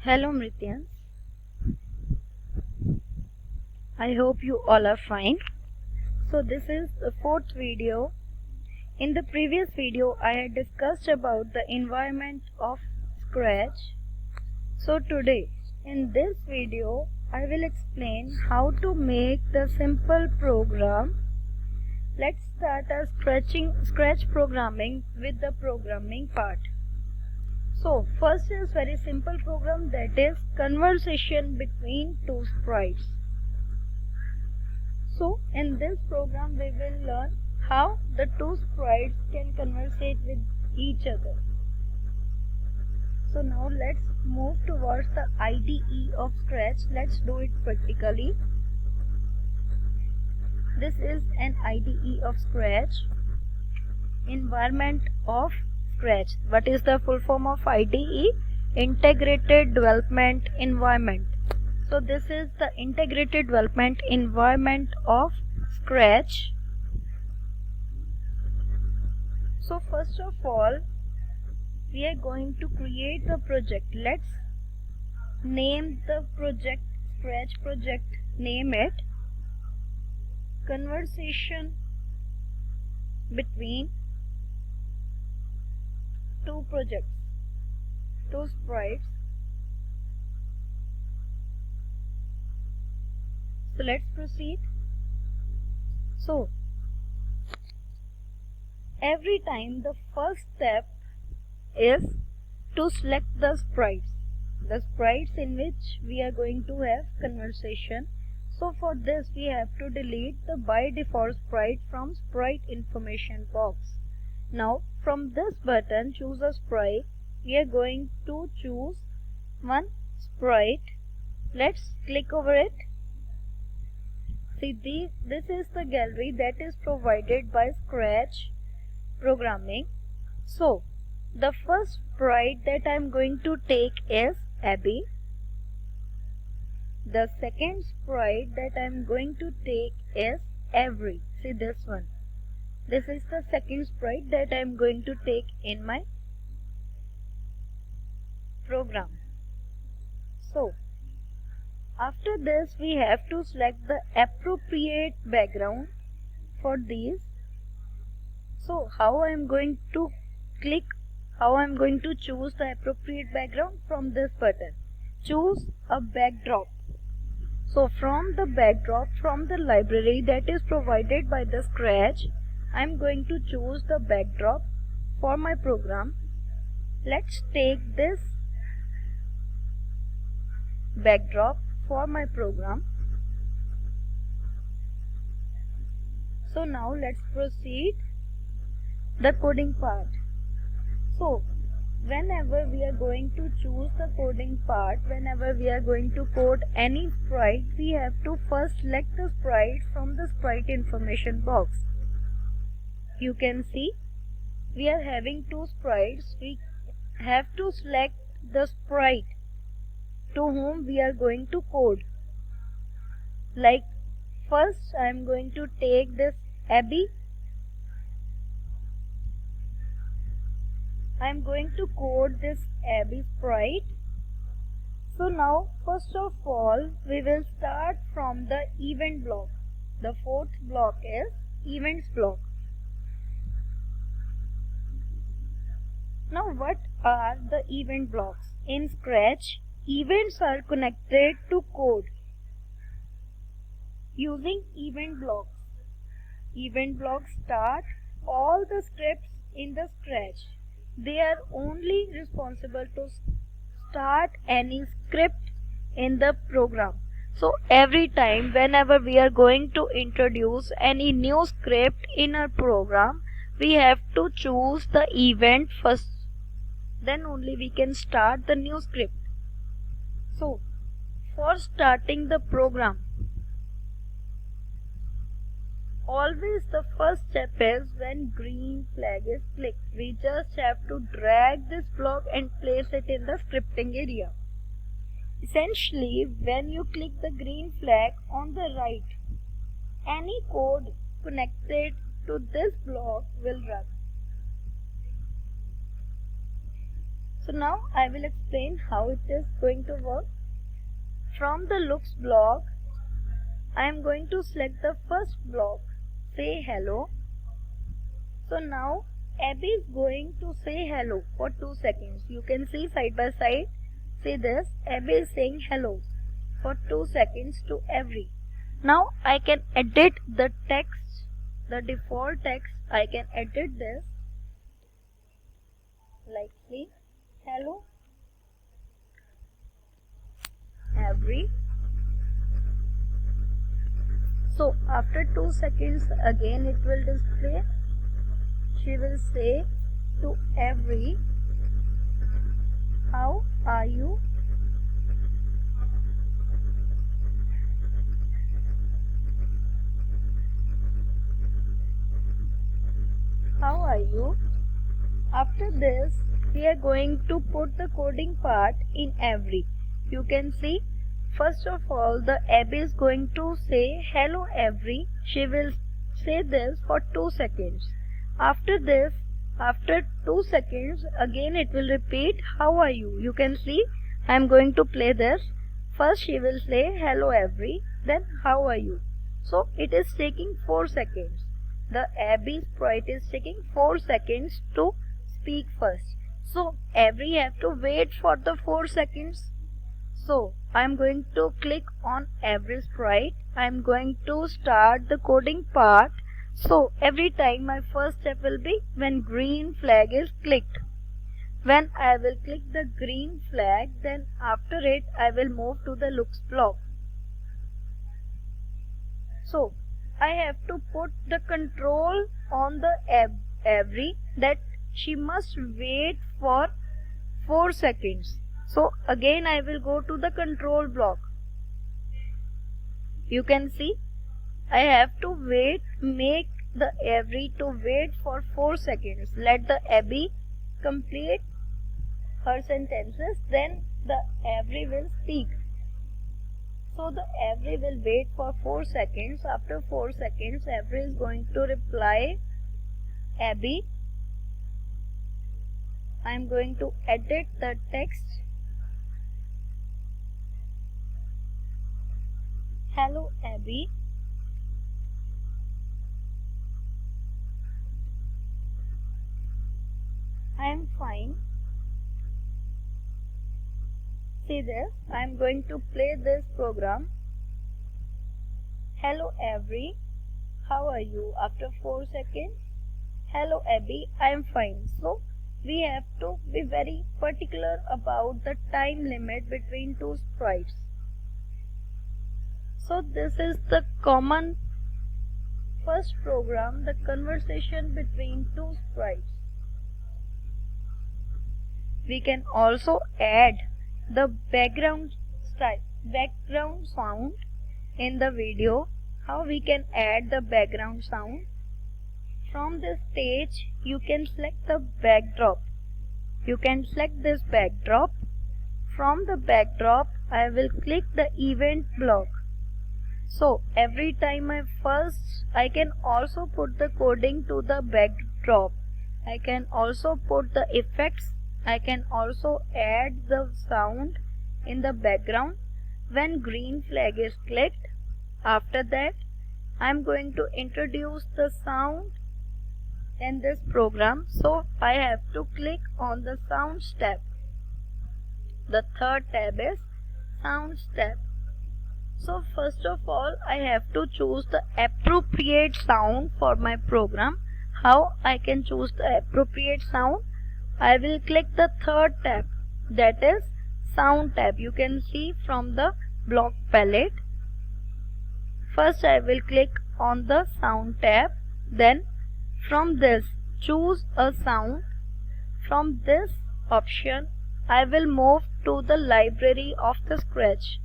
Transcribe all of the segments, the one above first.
Hello Mrityans, I hope you all are fine. So this is the fourth video. In the previous video I had discussed about the environment of Scratch. So today in this video I will explain how to make the simple program. Let's start our Scratch programming with the programming part. So first is very simple program, that is conversation between two sprites. So in this program we will learn how the two sprites can conversate with each other. So now let's move towards the IDE of Scratch. Let's do it practically. This is an IDE of Scratch. Environment of Scratch. What is the full form of IDE? Integrated Development Environment. So this is the integrated development environment of Scratch. So first of all, we are going to create the project. Let's name the project Scratch project. Name it Conversation Between Two Projects, Two Sprites. So let's proceed. So every time the first step is to select the sprites in which we are going to have conversation. So for this we have to delete the by default sprite from sprite information box. Now from this button choose a sprite, we are going to choose one sprite. Let's click over it. See, this is the gallery that is provided by Scratch programming. So the first sprite that I am going to take is Abby. The second sprite that I am going to take is Avery. See this one. This is the second sprite that I am going to take in my program. So after this we have to select the appropriate background for these. So how I am going to choose the appropriate background? From this button. Choose a backdrop. So from the backdrop, from the library that is provided by the Scratch, I am going to choose the backdrop for my program. Let's take this backdrop for my program. So now let's proceed the coding part. So whenever we are going to choose the coding part, whenever we are going to code any sprite, we have to first select the sprite from the sprite information box. You can see we are having two sprites. We have to select the sprite to whom we are going to code. Like first I am going to take this Abby. I am going to code this Abby sprite. So now first of all we will start from the event block. The fourth block is events block. Now what are the event blocks? In Scratch, events are connected to code using event blocks. Event blocks start all the scripts in the Scratch. They are only responsible to start any script in the program. So every time whenever we are going to introduce any new script in our program, we have to choose the event first. Then only we can start the new script. So for starting the program, always the first step is when green flag is clicked. We just have to drag this block and place it in the scripting area. Essentially, when you click the green flag on the right, any code connected to this block will run. So now I will explain how it is going to work. From the looks block, I am going to select the first block, say hello. So now Abby is going to say hello for 2 seconds. You can see side by side. See this, Abby is saying hello for 2 seconds to every. Now I can edit the text, the default text. I can edit this like this. Hello every. So after 2 seconds again it will display. She will say to every, how are you? How are you? After this, we are going to put the coding part in every. You can see, first of all, the Abby is going to say hello every. She will say this for 2 seconds. After this, after 2 seconds, again it will repeat, how are you? You can see, I am going to play this. First she will say hello every, then how are you? So it is taking 4 seconds. The Abby sprite is taking 4 seconds to speak first. So every have to wait for the 4 seconds. So I am going to click on every sprite. I am going to start the coding part. So every time my first step will be when green flag is clicked. When I will click the green flag, then after it I will move to the looks block. So I have to put the control on the every, that she must wait for 4 seconds. So again I will go to the control block. You can see I have to wait, make the every to wait for 4 seconds. Let the Abby complete her sentences, then the every will speak. So the every will wait for 4 seconds. After 4 seconds, every is going to reply Abby. I am going to edit the text. Hello Abby. I am fine. See this, I am going to play this program. Hello every, how are you? After 4 seconds, hello Abby, I am fine. So we have to be very particular about the time limit between two sprites. So this is the common first program, the conversation between two sprites. We can also add the background sound in the video. How we can add the background sound? From this stage you can select the backdrop. You can select this backdrop. From the backdrop I will click the event block. So every time I can also put the coding to the backdrop. I can also put the effects. I can also add the sound in the background when green flag is clicked. After that, I am going to introduce the sound in this program. So I have to click on the sounds tab. The third tab is sounds tab. So first of all, I have to choose the appropriate sound for my program. How I can choose the appropriate sound? I will click the third tab, that is sound tab. You can see from the block palette. First I will click on the sound tab, then from this choose a sound. From this option I will move to the library of the Scratch,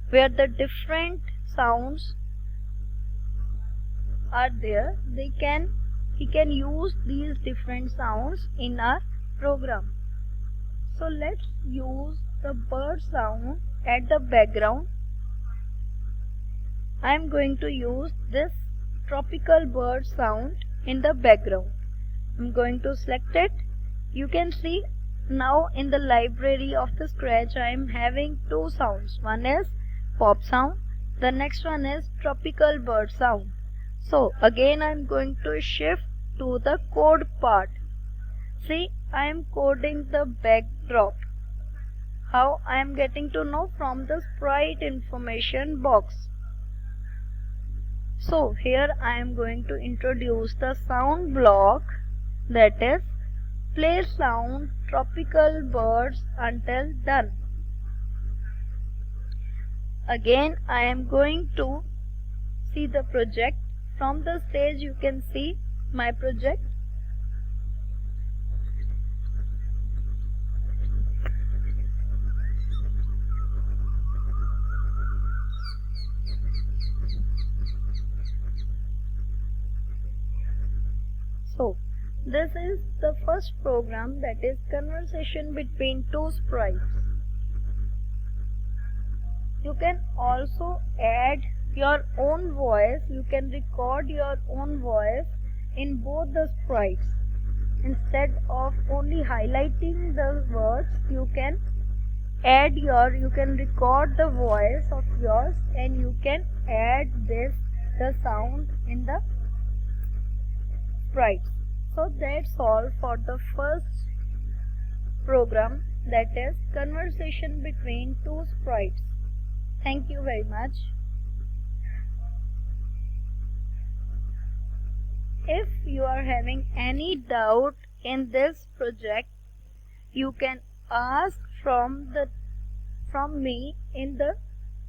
where the different sounds are there. We can use these different sounds in our program. So let's use the bird sound at the background. I am going to use this tropical bird sound in the background. I am going to select it. You can see Now in the library of the Scratch I am having two sounds. One is pop sound, the next one is tropical bird sound. So again I am going to shift to the code part. See, I am coding the backdrop. How I am getting to know? From the sprite information box. So here I am going to introduce the sound block, that is play sound tropical birds until done. Again I am going to see the project. From the stage you can see my project. So this is the first program, that is conversation between two sprites. You can also add your own voice. You can record your own voice in both the sprites. Instead of only highlighting the words, you can record the voice of yours and you can add the sound in the sprites. So that's all for the first program, that is conversation between two sprites. Thank you very much. If you are having any doubt in this project, you can ask from me in the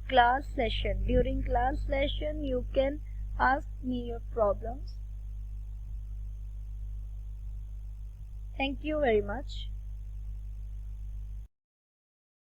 class session. During class session you can ask me your problems. Thank you very much.